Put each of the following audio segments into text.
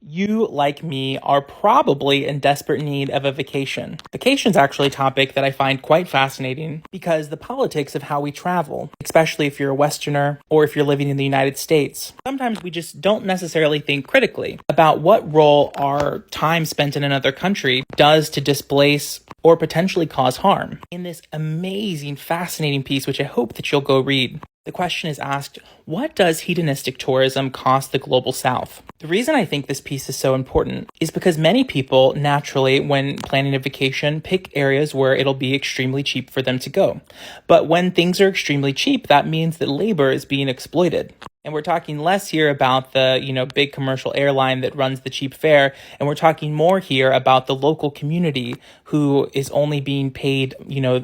You, like me, are probably in desperate need of a vacation. Vacation's actually a topic that I find quite fascinating because the politics of how we travel, especially if you're a Westerner or if you're living in the United States, sometimes we just don't necessarily think critically about what role our time spent in another country does to displace or potentially cause harm. In this amazing, fascinating piece, which I hope that you'll go read, the question is asked, what does hedonistic tourism cost the global south? The reason I think this piece is so important is because many people naturally, when planning a vacation, pick areas where it'll be extremely cheap for them to go. But when things are extremely cheap, that means that labor is being exploited. And we're talking less here about the, big commercial airline that runs the cheap fare. And we're talking more here about the local community who is only being paid,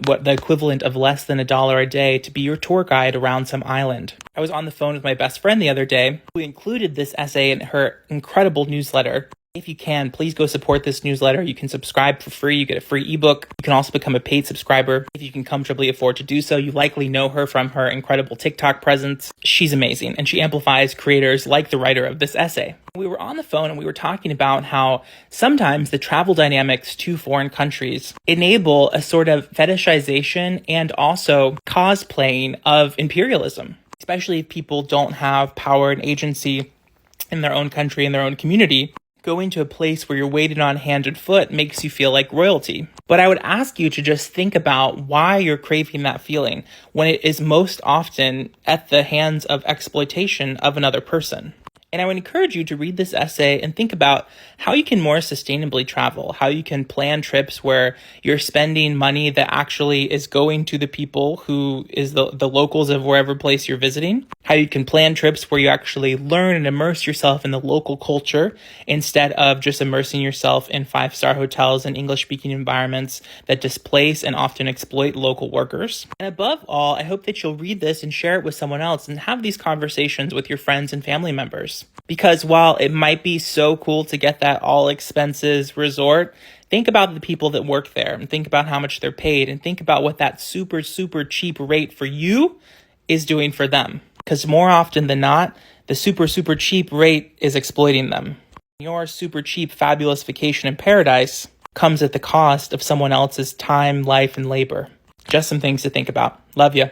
what the equivalent of less than $1 a day to be your tour guide around some island. I was on the phone with my best friend the other day who included this essay in her incredible newsletter. If you can, please go support this newsletter. You can subscribe for free. You get a free ebook. You can also become a paid subscriber if you can comfortably afford to do so. You likely know her from her incredible TikTok presence. She's amazing, and she amplifies creators like the writer of this essay. We were on the phone and we were talking about how sometimes the travel dynamics to foreign countries enable a sort of fetishization and also cosplaying of imperialism, especially if people don't have power and agency in their own country, in their own community. Going to a place where you're waited on hand and foot makes you feel like royalty. But I would ask you to just think about why you're craving that feeling when it is most often at the hands of exploitation of another person. And I would encourage you to read this essay and think about how you can more sustainably travel, how you can plan trips where you're spending money that actually is going to the people who is the locals of wherever place you're visiting, how you can plan trips where you actually learn and immerse yourself in the local culture instead of just immersing yourself in 5-star hotels and English-speaking environments that displace and often exploit local workers. And above all, I hope that you'll read this and share it with someone else and have these conversations with your friends and family members. Because while it might be so cool to get that all expenses resort, think about the people that work there and think about how much they're paid and think about what that super, super cheap rate for you is doing for them. Because more often than not, the super, super cheap rate is exploiting them. Your super cheap, fabulous vacation in paradise comes at the cost of someone else's time, life, and labor. Just some things to think about. Love you.